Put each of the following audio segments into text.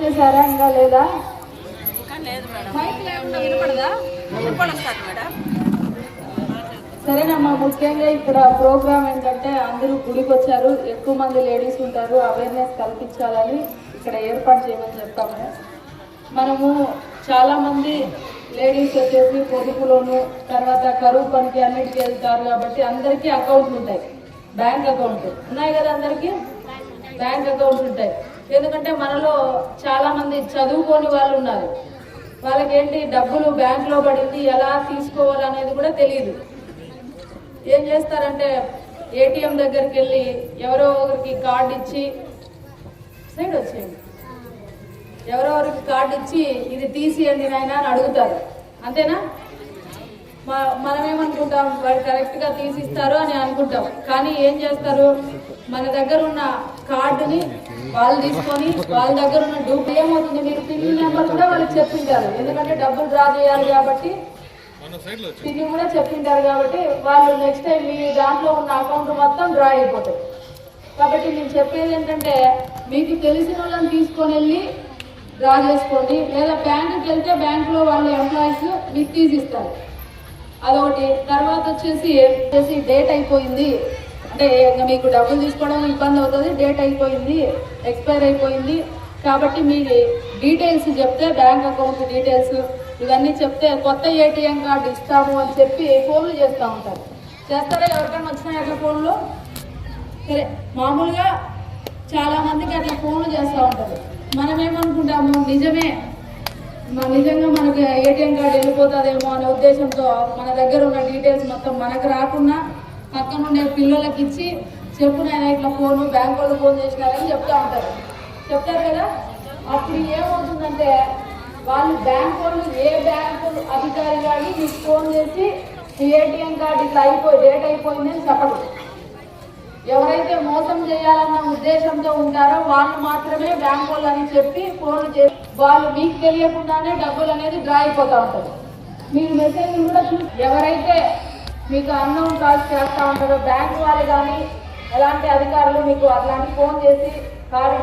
వచ్చేసారా ఇంకా లేదా? సరేనమ్మా. ముఖ్యంగా ఇక్కడ ప్రోగ్రామ్ ఏంటంటే అందరూ గుడికి వచ్చారు, ఎక్కువ మంది లేడీస్ ఉంటారు, అవేర్నెస్ కల్పించాలని ఇక్కడ ఏర్పాటు చేయమని చెప్తాము. మనము చాలామంది లేడీస్ వచ్చేసి పొదుపులోను తర్వాత కరువు పనికి అన్నిటికీ వెళ్తారు కాబట్టి అందరికీ అకౌంట్లు ఉంటాయి. బ్యాంక్ అకౌంట్ ఉన్నాయి కదా, అందరికీ బ్యాంక్ అకౌంట్స్ ఉంటాయి. ఎందుకంటే మనలో చాలామంది చదువుకోని వాళ్ళు ఉన్నారు, వాళ్ళకేంటి డబ్బులు బ్యాంక్లో పడింది ఎలా తీసుకోవాలనేది కూడా తెలియదు. ఏం చేస్తారంటే ఏటీఎం దగ్గరికి వెళ్ళి ఎవరో ఒకరికి కార్డు ఇచ్చి సైడ్ వచ్చేయండి, ఎవరెవరికి కార్డు ఇచ్చి ఇది తీసియండి నాయన అని అడుగుతారు. అంతేనా? మనం ఏమనుకుంటాం, వాళ్ళు కరెక్ట్గా తీసిస్తారు అని అనుకుంటాం. కానీ ఏం చేస్తారు, మన దగ్గర ఉన్న కార్డుని వాళ్ళు తీసుకొని వాళ్ళ దగ్గర ఉన్న డూప్ ఏమవుతుంది, మీరు పిన్ నెంబర్ కూడా వాళ్ళకి చెప్పింటారు. ఎందుకంటే డబ్బులు డ్రా చేయాలి కాబట్టి పిన్ కూడా చెప్పింటారు కాబట్టి వాళ్ళు నెక్స్ట్ టైం మీ దాంట్లో ఉన్న అకౌంట్ మొత్తం డ్రా అయిపోతాయి. కాబట్టి నేను చెప్పేది ఏంటంటే మీకు తెలిసిన వాళ్ళని తీసుకొని వెళ్ళి డ్రా చేసుకోండి, లేదా బ్యాంకుకి వెళ్తే బ్యాంకులో వాళ్ళ ఎంప్లాయీస్ మీకు తీసిస్తారు. అదొకటి. తర్వాత వచ్చేసి డేట్ అయిపోయింది అంటే ఇంకా మీకు డబ్బులు తీసుకోవడం ఇబ్బంది అవుతుంది, డేట్ అయిపోయింది, ఎక్స్పైర్ అయిపోయింది కాబట్టి మీ డీటెయిల్స్ చెప్తే బ్యాంక్ అకౌంట్ డీటెయిల్స్ ఇవన్నీ చెప్తే కొత్త ఏటీఎం కార్డు ఇస్తాము అని చెప్పి ఫోన్లు చేస్తూ ఉంటారు. చేస్తారా? ఎవరికైనా వచ్చినాయి అట్లా ఫోన్లు? సరే, మామూలుగా చాలామందికి అట్లా ఫోన్లు చేస్తూ ఉంటారు. మనం ఏమనుకుంటాము, నిజంగా మనకి ఏటీఎం కార్డు వెళ్ళిపోతుందేమో అనే ఉద్దేశంతో మన దగ్గర ఉన్న డీటెయిల్స్ మొత్తం మనకు రాకుండా పక్కన ఉండే పిల్లలకి ఇచ్చి చెప్పు నేను ఇట్లా బ్యాంక్ వాళ్ళు ఫోన్ చేసినారని చెప్తూ ఉంటారు. చెప్తారు కదా. అప్పుడు ఏమవుతుందంటే వాళ్ళు బ్యాంక్ వాళ్ళు ఏ బ్యాంకు అధికారి కానీ మీకు ఫోన్ చేసి ఏటీఎం కార్డు ఇట్లా డేట్ అయిపోయిందని చెప్పడు. ఎవరైతే మోసం చేయాలన్న ఉద్దేశంతో ఉంటారో వాళ్ళు మాత్రమే బ్యాంక్ వాళ్ళు అని చెప్పి ఫోన్లు చేసి వాళ్ళు మీకు తెలియకుండానే డబ్బులు అనేది డ్రా అయిపోతూ ఉంటారు. మీరు మెసేజ్ కూడా ఎవరైతే మీకు అన్నౌన్ కాల్స్ చేస్తూ ఉంటారో బ్యాంక్ వాళ్ళు కానీ ఎలాంటి అధికారులు మీకు అట్లాంటి ఫోన్ చేసి కార్డు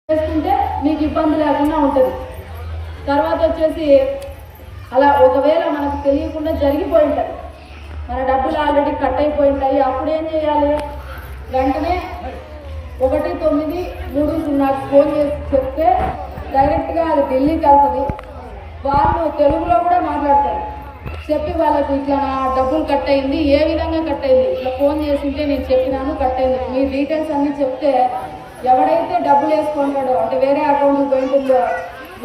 చేసుకుంటే మీకు ఇబ్బంది లేకుండా ఉంటుంది. తర్వాత వచ్చేసి అలా ఒకవేళ మనకు తెలియకుండా జరిగిపోయి ఉంటాయి, మన డబ్బులు ఆల్రెడీ కట్ అయిపోయి ఉంటాయి, అప్పుడు ఏం చేయాలి, వెంటనే 1930 ఫోన్ చేసి చెప్తే డైరెక్ట్గా అది ఢిల్లీకి వెళ్తుంది. వాళ్ళు తెలుగులో కూడా మాట్లాడతారు. చెప్పి వాళ్ళకి ఇట్లా నా డబ్బులు కట్ అయింది, ఏ విధంగా కట్ అయింది, ఇట్లా ఫోన్ చేసింటే నేను చెప్పినాను కట్ అయింది, మీ డీటెయిల్స్ అన్నీ చెప్తే ఎవడైతే డబ్బులు వేసుకుంటాడో అంటే వేరే అకౌంట్ పోయింటుందో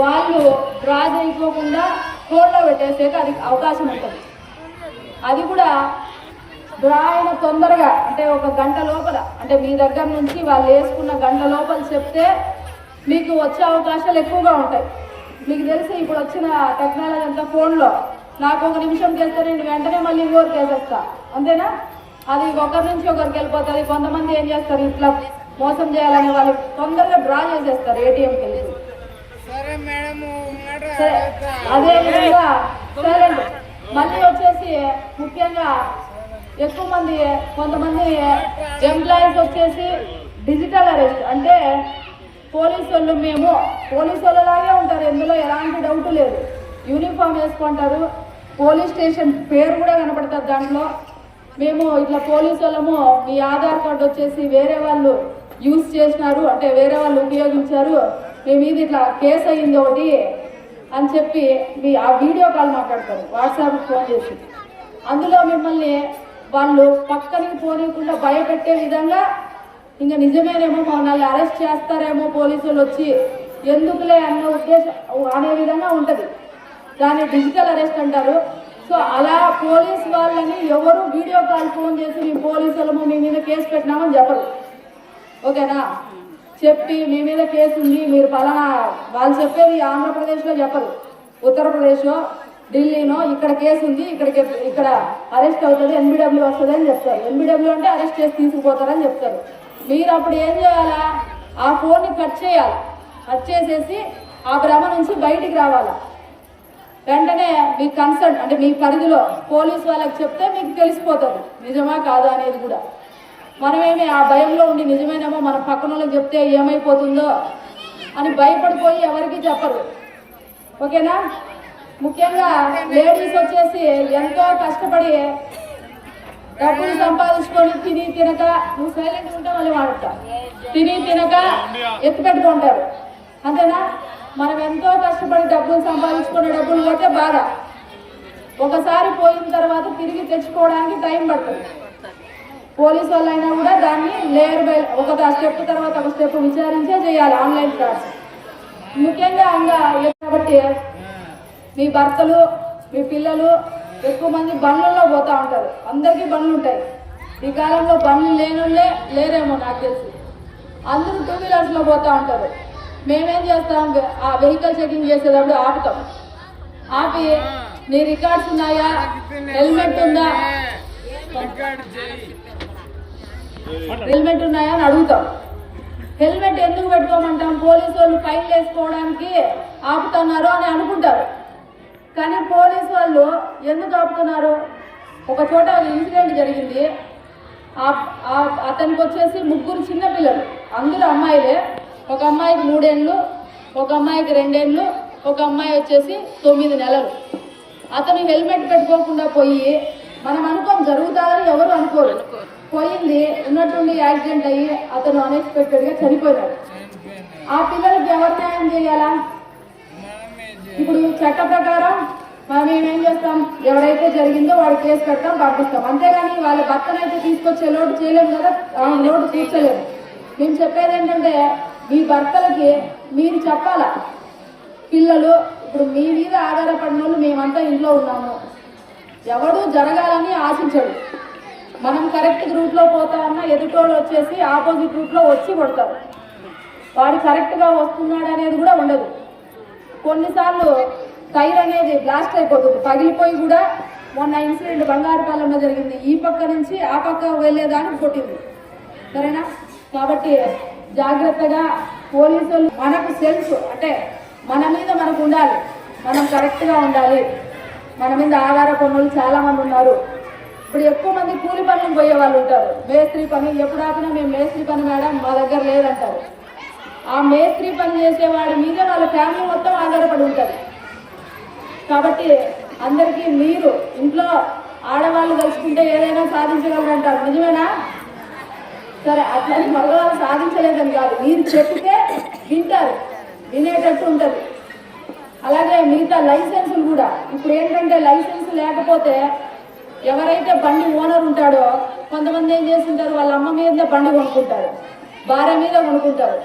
వాళ్ళు డ్రా చేయకోకుండా ఫోన్లో పెట్టేసేక అది అవకాశం ఉంటుంది. అది కూడా డ్రా అయిన తొందరగా అంటే 1 గంట లోపల అంటే మీ దగ్గర నుంచి వాళ్ళు వేసుకున్న గంట లోపల చెప్తే మీకు వచ్చే అవకాశాలు ఎక్కువగా ఉంటాయి. మీకు తెలిసి ఇప్పుడు వచ్చిన టెక్నాలజీ అంతా ఫోన్లో నాకు 1 నిమిషం చేస్తే నేను వెంటనే మళ్ళీ ఇంకోరికి వేసేస్తా, అంతేనా? అది ఒకరి నుంచి ఒకరికి వెళ్ళిపోతుంది. కొంతమంది ఏం చేస్తారు, ఇట్లా మోసం చేయాలని వాళ్ళు తొందరగా డ్రా చేసేస్తారు ఏటీఎంకి వెళ్ళి. సరే, అదేవిధంగా సైలెంట్ మళ్ళీ వచ్చేసి ముఖ్యంగా ఎక్కువ మంది కొంతమంది ఎంప్లాయీస్ వచ్చేసి డిజిటల్ అరెస్ట్ అంటే పోలీసు వాళ్ళు మేము పోలీసు వాళ్ళలాగే ఉంటారు, ఎందులో ఎలాంటి డౌట్ లేదు. యూనిఫామ్ వేసుకుంటారు, పోలీస్ స్టేషన్ పేరు కూడా కనపడతారు దాంట్లో. మేము ఇట్లా పోలీసు వాళ్ళము మీ ఆధార్ కార్డు వచ్చేసి వేరే వాళ్ళు యూజ్ చేసినారు అంటే వేరే వాళ్ళు ఉపయోగించారు, మీ మీద ఇట్లా కేసు అయ్యింది ఒకటి అని చెప్పి ఆ వీడియో కాల్ మాట్లాడతారు వాట్సాప్ ఫోన్ చేసి. అందులో మిమ్మల్ని వాళ్ళు పక్కనికి పోనీయకుండా భయపెట్టే విధంగా ఇంకా నిజమేనేమో మనల్ని అరెస్ట్ చేస్తారేమో పోలీసులు వచ్చి ఎందుకులే అన్న ఉద్దేశం అనే విధంగా ఉంటుంది. దాన్ని డిజిటల్ అరెస్ట్ అంటారు. సో అలా పోలీస్ వాళ్ళని ఎవరు వీడియో కాల్ ఫోన్ చేసి మేము పోలీసులము మీ మీద కేసు పెట్టినామని చెప్పరు, ఓకేనా? చెప్పి మీ మీద కేసు ఉంది మీరు ఫలానా వాళ్ళు చెప్పేది ఆంధ్రప్రదేశ్లో చెప్పరు, ఉత్తరప్రదేశ్ ఢిల్లీనో ఇక్కడ కేసు ఉంది ఇక్కడ అరెస్ట్ అవుతుంది ఎన్బిడబ్ల్యూ వస్తుంది అని చెప్తారు. ఎన్బిడబ్ల్యూ అంటే అరెస్ట్ చేసి తీసుకుపోతారని చెప్తారు. మీరు అప్పుడు ఏం చేయాలా, ఆ ఫోన్ని కట్ చేయాలి, కట్ చేసేసి ఆ భ్రమ నుంచి బయటికి రావాలి. వెంటనే మీ కన్సర్న్ అంటే మీ పరిధిలో పోలీసు వాళ్ళకి చెప్తే మీకు తెలిసిపోతుంది నిజమా కాదా అనేది కూడా. మనమేమి ఆ భయంలో ఉండి నిజమేనేమో మన పక్కన వాళ్ళకి చెప్తే ఏమైపోతుందో అని భయపడిపోయి ఎవరికి చెప్పరు. ఓకేనా? ముఖ్యంగా లేడీస్ వచ్చేసి ఎంతో కష్టపడి డబ్బులు సంపాదించుకొని తిని తినక, నువ్వు సైలెంట్ ఉంటే మళ్ళీ మాట్లాడతా, తిని తినక ఎత్తి పెట్టుకుంటారు. అంతేనా? మనం ఎంతో కష్టపడి డబ్బులు సంపాదించుకునే డబ్బులు పోతే బాధ, ఒకసారి పోయిన తర్వాత తిరిగి తెచ్చుకోవడానికి టైం పడుతుంది. పోలీసు వాళ్ళైనా కూడా దాన్ని లేయర్ బై ఒక స్టెప్ తర్వాత ఒక స్టెప్ విచారించే చేయాలి ఆన్లైన్ క్లాస్. ముఖ్యంగా కాబట్టి మీ భర్తలు మీ పిల్లలు ఎక్కువ మంది బండ్లలో పోతూ ఉంటారు. అందరికీ బండ్లు ఉంటాయి. ఈ కాలంలో బండ్లు లేనులే లేరేమో నాకు తెలిసి. అందరూ 2 వీలర్స్లో పోతూ ఉంటారు. మేమేం చేస్తాం, ఆ వెహికల్ చెకింగ్ చేసేటప్పుడు ఆపుతాం. ఆపి నీ రికార్డ్స్ ఉన్నాయా, హెల్మెట్ ఉందా, హెల్మెట్ ఉన్నాయా అని అడుగుతాం. హెల్మెట్ ఎందుకు పెట్టుకోమంటాం? పోలీసు వాళ్ళు ఫైన్ వేసుకోవడానికి ఆపుతున్నారు అని అనుకుంటారు. కానీ పోలీసు వాళ్ళు ఎందుకు ఆపుతున్నారు? ఒక చోట ఇన్సిడెంట్ జరిగింది. అతనికి వచ్చేసి 3 చిన్న పిల్లలు, అందరూ అమ్మాయిలే. ఒక అమ్మాయికి 3 ఏళ్ళు, ఒక అమ్మాయికి 2 ఏళ్ళు, ఒక అమ్మాయి వచ్చేసి 9 నెలలు. అతను హెల్మెట్ పెట్టుకోకుండా పోయి, మనం అనుకోం జరుగుతుందని ఎవరు అనుకోరు, పోయింది. ఉన్నట్టుండి యాక్సిడెంట్ అయ్యి అతను అన్ఎక్స్పెక్టెడ్గా చనిపోయినాడు. ఆ పిల్లలకి ఎవరు న్యాయం చేయాలా? ఇప్పుడు చట్ట ప్రకారం మనం ఏమేం చేస్తాం, ఎవరైతే జరిగిందో వాడు కేసు కడతాం, పంపిస్తాం. అంతేగాని వాళ్ళ భర్తనైతే తీసుకొచ్చే లోటు చేయలేము కదా, లోటు తీర్చలేము. మేము చెప్పేది ఏంటంటే, మీ భర్తలకి మీరు చెప్పాలా. పిల్లలు ఇప్పుడు మీ మీద ఆధారపడిన వాళ్ళు మేమంతా ఇంట్లో ఉన్నాము, ఎవడు జరగాలని ఆశించడు. మనం కరెక్ట్ రూట్లో పోతామన్నా ఎదుటోళ్ళు వచ్చేసి ఆపోజిట్ రూట్లో వచ్చి కొడతారు. వాడు కరెక్ట్గా వస్తున్నాడు అనేది కూడా ఉండదు. కొన్నిసార్లు టైర్ అనేది బ్లాస్ట్ అయిపోతుంది, పగిలిపోయి కూడా. మొన్న ఇన్సిడెంట్ బంగారుపాలెంలో జరిగింది. ఈ పక్క నుంచి ఆ పక్క వెళ్ళేదానికి కొట్టింది. సరేనా? కాబట్టి జాగ్రత్తగా పోలీసులు మనకు సెల్ఫ్ అంటే మన మీద మనకు ఉండాలి, మనం కరెక్ట్గా ఉండాలి. మన మీద ఆధారపడిన చాలా మంది ఉన్నారు. ఇప్పుడు ఎక్కువ మంది కూలి పనులకు పోయే వాళ్ళు ఉంటారు. మేస్త్రి పని ఎప్పుడు ఆపినా మేము మేస్త్రి పని మేడం మా దగ్గర లేదంటారు. ఆ మేస్త్రి పని చేసేవాడి మీద వాళ్ళ ఫ్యామిలీ మొత్తం ఆధారపడి ఉంటుంది. కాబట్టి అందరికీ మీరు ఇంట్లో ఆడవాళ్ళు కలుసుకుంటే ఏదైనా సాధించగలరు అంటారు, నిజమేనా? సరే, అట్లని మగవాళ్ళు సాధించలేదని కాదు, మీరు చెప్తే వింటారు, వినేటట్టు ఉంటుంది. అలాగే మిగతా లైసెన్సులు కూడా ఇప్పుడు ఏంటంటే, లైసెన్స్ లేకపోతే ఎవరైతే బండి ఓనర్ ఉంటాడో కొంతమంది ఏం చేస్తుంటారు, వాళ్ళ అమ్మ మీద బండి కొనుక్కుంటారు, భార్య మీద కొనుక్కుంటారు.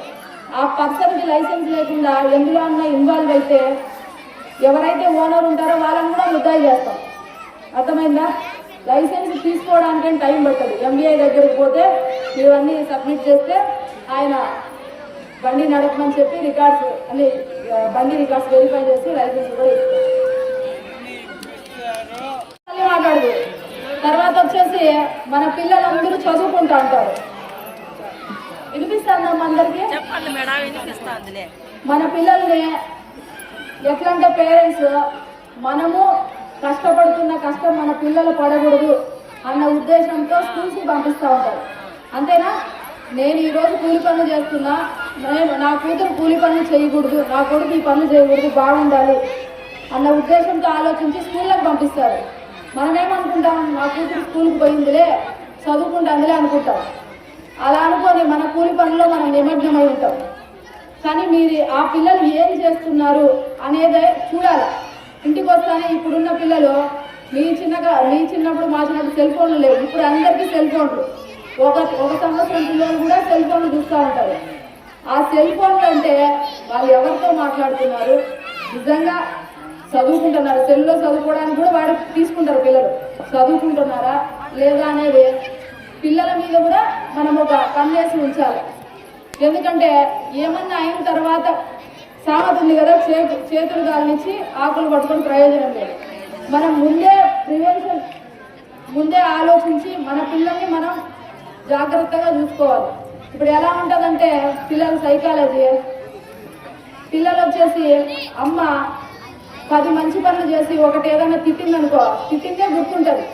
ఆ పర్సన్కి లైసెన్స్ లేకుండా ఎందులో అన్నా ఇన్వాల్వ్ అయితే ఎవరైతే ఓనర్ ఉంటారో వాళ్ళని కూడా ముద్దాయి చేస్తాం. అర్థమైందా? లైసెన్స్ తీసుకోవడానికి టైం పడుతుంది. ఎంబీఐ దగ్గరికి పోతే ఇవన్నీ సబ్మిట్ చేస్తే ఆయన బండి నడపమని చెప్పి రికార్డ్స్ అన్ని బండి రికార్డ్స్ వెరిఫై చేసి లైసెన్స్ కూడా ఇస్తారు. మాట్లాడదు. తర్వాత వచ్చేసి మన పిల్లలందరూ చదువుకుంటా ఉంటారు. వినిపిస్తుందమ్మా అందరికి? మన పిల్లల్ని ఎట్లంటే పేరెంట్స్ మనము కష్టపడుతున్న కష్టం మన పిల్లలు పడకూడదు అన్న ఉద్దేశంతో స్కూల్స్కి పంపిస్తూ ఉంటారు. అంతేనా? నేను ఈరోజు కూలి పనులు చేస్తున్నా, నా కూతురు కూలి పనులు చేయకూడదు, నా కొడుకు ఈ పనులు చేయకూడదు, బాగుండాలి అన్న ఉద్దేశంతో ఆలోచించి స్కూళ్ళకి పంపిస్తారు. మనమేమనుకుంటాం, నా కూతురు స్కూల్కి పోయిందిలే, చదువుకుంటుందిలే అనుకుంటాం. అలా అనుకొని మన కూలి పనుల్లో మనం నిమగ్నమై ఉంటాం. కానీ మీరు ఆ పిల్లలు ఏం చేస్తున్నారు అనేది చూడాలి. ఇంటికి వస్తానే ఇప్పుడున్న పిల్లలు మీ చిన్నప్పుడు మా చిన్నప్పుడు సెల్ ఫోన్లు లేవు, ఇప్పుడు అందరికీ సెల్ ఫోన్లు. ఒక సంవత్సరం పిల్లలు కూడా సెల్ ఫోన్లు చూస్తూ ఉంటారు. ఆ సెల్ ఫోన్లు అంటే వాళ్ళు ఎవరితో మాట్లాడుతున్నారు, నిజంగా చదువుకుంటున్నారు, సెల్లో చదువుకోవడానికి కూడా వాడు తీసుకుంటారు. పిల్లలు చదువుకుంటున్నారా లేదా అనేది పిల్లల మీద కూడా మనం ఒక కన్నేసి ఉంచాలి. ఎందుకంటే ఏమన్నా అయిన తర్వాత సామెత ఉంది కదా, చేతులు గాలించి ఆకులు పట్టుకొని ప్రయోజనం లేదు. మనం ముందే ఆలోచించి మన పిల్లల్ని మనం జాగ్రత్తగా చూసుకోవాలి. ఇప్పుడు ఎలా ఉంటుందంటే పిల్లల సైకాలజీ, పిల్లలు వచ్చేసి అమ్మ 10 మంచి పనులు చేసి ఒకటి ఏదైనా తిట్టిందనుకో, తిట్టిందే గుర్తుంటుంది.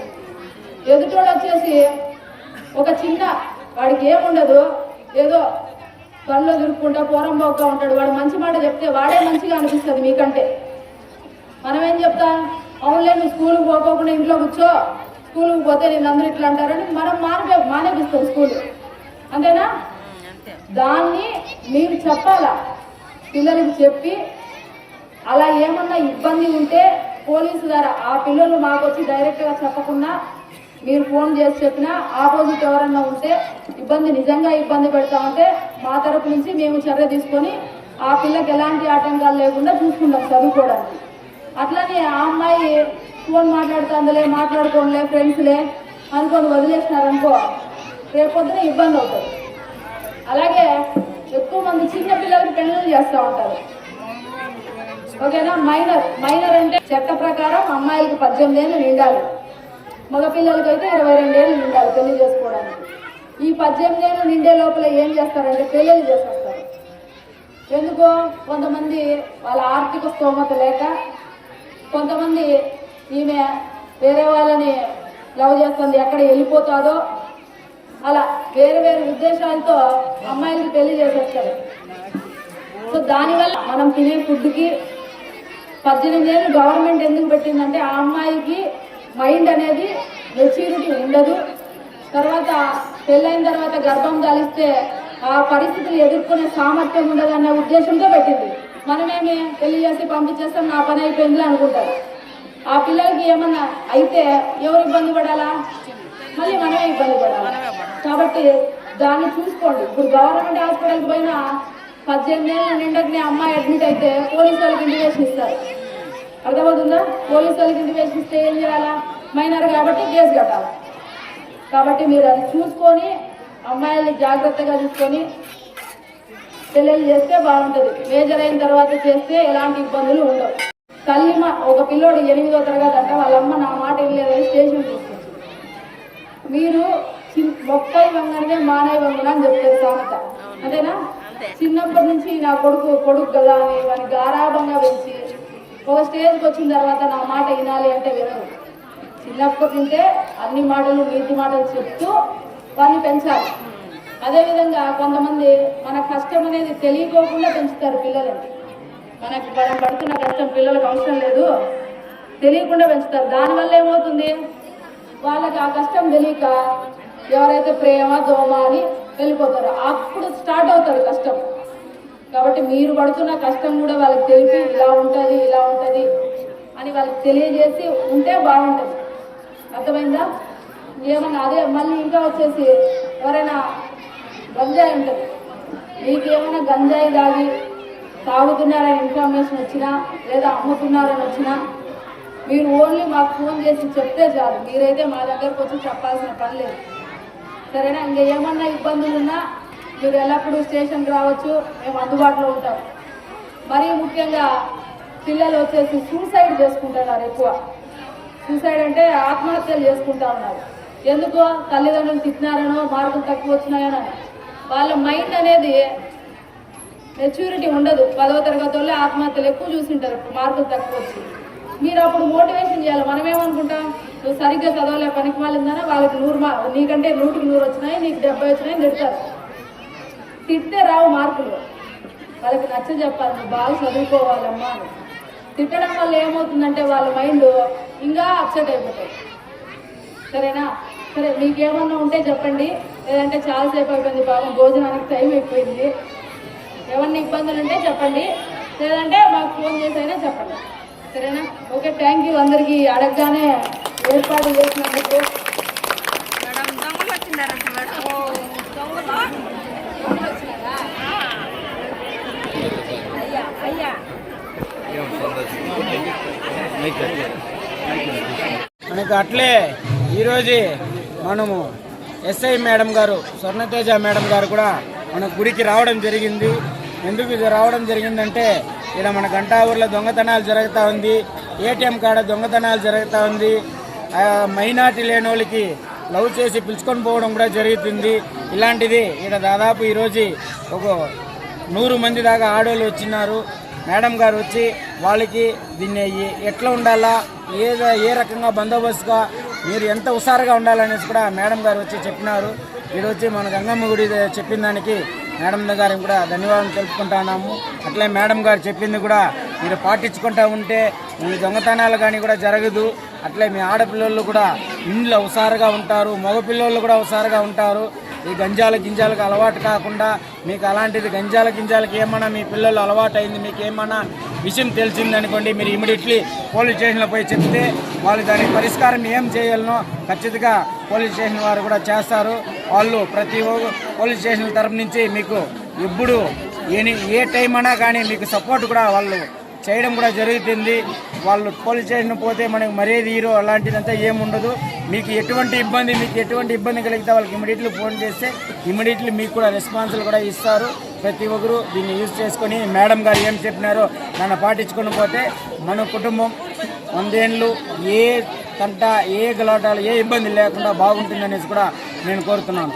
ఎదుటోడు వచ్చేసి ఒక చిన్న వాడికి ఏముండదు, ఏదో పనిలో తిరుక్కుంటా పోరంబోగ్గా ఉంటాడు. వాడు మంచి మాట చెప్తే వాడే మంచిగా అనిపిస్తుంది మీకంటే. మనం ఏం చెప్తాం, అవునులే నువ్వు స్కూల్కి పోకోకుండా ఇంట్లో కూర్చో, స్కూల్కి పోతే నేను అందరూ ఇట్లా అంటారని మనం మానేపిస్తాం స్కూల్. అంతేనా? దాన్ని మీరు చెప్పాలా, పిల్లలకి చెప్పి అలా ఏమన్నా ఇబ్బంది ఉంటే పోలీసు ద్వారా ఆ పిల్లలు మాకు వచ్చి డైరెక్ట్గా చెప్పకుండా మీరు ఫోన్ చేసి చెప్పినా ఆపోజిట్ ఎవరన్నా ఉంటే నిజంగా ఇబ్బంది పెడతా ఉంటే మా తరపు నుంచి మేము చర్య తీసుకొని ఆ పిల్లకి ఎలాంటి ఆటంకాలు లేకుండా చూసుకుంటాం చదువుకోవడానికి. అట్లానే ఆ అమ్మాయి ఫోన్ మాట్లాడుతుందిలే, మాట్లాడుకోండిలే, ఫ్రెండ్స్లే అనుకొని వదిలేసినారనుకో రేపొద్దున ఇబ్బంది అవుతుంది. అలాగే ఎక్కువ మంది చిన్న పిల్లలకి పెళ్లిళ్ళు చేస్తూ ఉంటారు. ఓకేనా? మైనర్ అంటే చట్ట ప్రకారం అమ్మాయిలకి 18 ఏళ్ళు నిండాలి, మగపిల్లలకి అయితే 22 ఏళ్ళు నిండాలి పెళ్లి చేసుకోవడానికి. ఈ 18 ఏళ్ళు నిండే లోపల ఏం చేస్తారంటే పెళ్ళిళ్ళు చేసేస్తారు. ఎందుకో కొంతమంది వాళ్ళ ఆర్థిక స్తోమత లేక, కొంతమంది ఈమె వేరే వాళ్ళని లవ్ చేస్తుంది ఎక్కడ వెళ్ళిపోతాదో అలా వేరే వేరే ఉద్దేశాలతో అమ్మాయిలకి పెళ్లి చేసేస్తారు. సో దానివల్ల మనం తినే ఫుడ్కి 18 ఏళ్ళు గవర్నమెంట్ ఎందుకు పెట్టిందంటే ఆ అమ్మాయికి మైండ్ అనేది మెచ్యూరిటీ ఉండదు, తర్వాత పెళ్ళైన తర్వాత గర్భం దాలిస్తే ఆ పరిస్థితులు ఎదుర్కొనే సామర్థ్యం ఉండదు అనే ఉద్దేశంతో పెట్టింది. మనమేమి పెళ్లి చేసి పంపించేస్తాం, నా పని అయిపోయింది అనుకుంటారు. ఆ పిల్లలకి ఏమన్నా అయితే ఎవరు ఇబ్బంది పడాలా? మళ్ళీ మనమే ఇబ్బంది పడాలి. కాబట్టి దాన్ని చూసుకోండి. ఇప్పుడు గవర్నమెంట్ హాస్పిటల్కి పోయినా 18 ఏళ్ళ నిండకనే అమ్మాయి అడ్మిట్ అయితే పోలీసు వాళ్ళకి ఇంటిమేషన్ ఇస్తారు. అర్థమవుతుందా? పోలీసు వాళ్ళకి ఇంటిమేషన్ ఇస్తే ఏం చేయాలా? మైనర్ కాబట్టి కేసు కట్టాలి. కాబట్టి మీరు అది చూసుకొని అమ్మాయిల్ని జాగ్రత్తగా చూసుకొని పెళ్ళిళ్ళు చేస్తే బాగుంటుంది. మేజర్ అయిన తర్వాత చేస్తే ఎలాంటి ఇబ్బందులు ఉండవు. తల్లి ఒక పిల్లోడు 8వ తరగతి అంట వాళ్ళమ్మ నా మాట వెళ్ళలేదని స్టేషన్ తీసుకొచ్చింది. మీరు మొక్కై వంగనే మానై వంగన అని చెప్తారు సామెత, అంతేనా? చిన్నప్పటి నుంచి నా కొడుకు కదా అని వాడిని గారాభంగా పెంచి ఒక స్టేజ్కి వచ్చిన తర్వాత నా మాట వినాలి అంటే వినరు. చిన్నప్పటి నుంచే అన్ని మాటలు నీతి మాటలు చెప్తూ వాడిని పెంచాలి. అదేవిధంగా కొంతమంది మన కష్టం అనేది తెలియకోకుండా పెంచుతారు పిల్లలని. మనం పడుతున్న కష్టం పిల్లలకు అవసరం లేదు, తెలియకుండా పెంచుతారు. దానివల్ల ఏమవుతుంది, వాళ్ళకి ఆ కష్టం తెలియక ఎవరైతే ప్రేమ దోమ అని వెళ్ళిపోతారో అప్పుడు స్టార్ట్ అవుతారు కష్టం. కాబట్టి మీరు పడుతున్న కష్టం కూడా వాళ్ళకి తెలిపి ఇలా ఉంటుంది అని వాళ్ళకి తెలియజేసి ఉంటే బాగుంటుంది. అర్థమైందా? ఏమన్నా అదే మళ్ళీ ఇంకా వచ్చేసి ఎవరైనా గంజాయి ఉంటుంది, మీకేమైనా గంజాయి తాగి తాగుతున్నారని ఇన్ఫర్మేషన్ వచ్చినా లేదా అమ్ముతున్నారని వచ్చినా మీరు ఓన్లీ మాకు ఫోన్ చేసి చెప్తే చాలు. మీరైతే మా దగ్గరకు వచ్చి చెప్పాల్సిన పని లేదు, సరేనా? ఇంకా ఏమన్నా ఇబ్బందులు ఉన్నా మీరు ఎల్లప్పుడూ స్టేషన్కి రావచ్చు, మేము అందుబాటులో ఉంటాం. మరీ ముఖ్యంగా పిల్లలు వచ్చేసి సూసైడ్ చేసుకుంటున్నారు. ఎక్కువ సూసైడ్ అంటే ఆత్మహత్యలు చేసుకుంటా ఉన్నారు. ఎందుకో తల్లిదండ్రులు తిట్టినారనో మార్కులు తక్కువ వచ్చినాయనో. వాళ్ళ మైండ్ అనేది మెచ్యూరిటీ ఉండదు. 10వ తరగతి వాళ్ళే ఆత్మహత్యలు ఎక్కువ చూసింటారు మార్కులు తక్కువ వచ్చి. మీరు అప్పుడు మోటివేషన్ చేయాలి. మనమేమనుకుంటాం, నువ్వు సరిగ్గా చదవలే పనికి వాళ్ళిందనా వాళ్ళకి 100 నీకంటే 100కి 100 వచ్చినాయి, నీకు 70 వచ్చినాయి తిడతారు. తిడితే రావు మార్కులు, వాళ్ళకి నచ్చ చెప్పాలి, నువ్వు బాగా చదువుకోవాలమ్మా అని. తిట్టడం వల్ల ఏమవుతుందంటే వాళ్ళ మైండ్ ఇంకా అప్సెట్ అయిపోతుంది. సరేనా? సరే, మీకేమన్నా ఉంటే చెప్పండి, లేదంటే చాలాసేపు అయిపోయింది, పాపం భోజనానికి టైం అయిపోయింది. ఏమన్నా ఇబ్బందులు ఉంటే చెప్పండి, లేదంటే మాకు ఫోన్ చేసైనా చెప్పండి. సరేనా? Okay, thank you. అందరికీ అడగగానే ఏర్పాటు చేసినందుకు. మనకు అట్లే ఈరోజు మనము ఎస్ఐ మేడం గారు, స్వర్ణతేజ మేడం గారు కూడా మన గుడికి రావడం జరిగింది. ఎందుకు ఇది రావడం జరిగిందంటే ఇక్కడ మన గంటావూరులో దొంగతనాలు జరుగుతూ ఉంది, ఏటీఎం కాడ దొంగతనాలు జరుగుతూ ఉంది, మైనార్టీ లేని వాళ్ళకి లవ్ చేసి పిలుచుకొని పోవడం కూడా జరుగుతుంది. ఇలాంటిది ఇక్కడ దాదాపు ఈరోజు ఒక 100 మంది దాకా ఆడవాళ్ళు వచ్చినారు. మేడం గారు వచ్చి వాళ్ళకి దీన్ని ఎట్లా ఉండాలా, ఏ రకంగా బందోబస్తుగా మీరు ఎంత హుషారుగా ఉండాలనేసి కూడా మేడం గారు వచ్చి చెప్పినారు. ఈరోజు మన గంగమ్మ గుడి చెప్పిన దానికి మేడం గారికి కూడా ధన్యవాదాలు తెలుపుకుంటున్నాము. అట్లే మేడం గారు చెప్పింది కూడా మీరు పాటించుకుంటూ ఉంటే మీ దొంగతనాలు కానీ కూడా జరగదు. అట్లే మీ ఆడపిల్లలు కూడా ఇంట్లో హుషారుగా ఉంటారు, మగపిల్లలు కూడా హుషారుగా ఉంటారు. ఈ గింజాలకు అలవాటు కాకుండా మీకు అలాంటిది గింజాలకి ఏమన్నా మీ పిల్లలు అలవాటు అయింది, మీకు ఏమన్నా విషయం తెలిసిందనుకోండి, మీరు ఇమీడియట్లీ పోలీస్ స్టేషన్లో పోయి చెప్తే వాళ్ళు దానికి పరిష్కారం ఏం చేయాలనో ఖచ్చితంగా పోలీస్ స్టేషన్ వారు కూడా చేస్తారు. వాళ్ళు ప్రతి పోలీస్ స్టేషన్ తరపు నుంచి మీకు ఎప్పుడు ఏ టైం అయినా కానీ మీకు సపోర్ట్ కూడా వాళ్ళు చేయడం కూడా జరుగుతుంది. వాళ్ళు పోలీస్ స్టేషన్ పోతే మనకి మరేది హీరో అలాంటిదంతా ఏముండదు. మీకు ఎటువంటి ఇబ్బంది కలిగితే వాళ్ళకి ఇమీడియట్లీ ఫోన్ చేస్తే ఇమీడియట్లీ మీకు కూడా రెస్పాన్సులు కూడా ఇస్తారు. ప్రతి ఒక్కరు దీన్ని యూజ్ చేసుకొని మేడం గారు ఏం చెప్పినారో దాన్ని పాటించుకొని పోతే మన కుటుంబం 100 ఏళ్ళు ఏ గలాటాలు ఏ ఇబ్బంది లేకుండా బాగుంటుందనేసి కూడా నేను కోరుతున్నాను.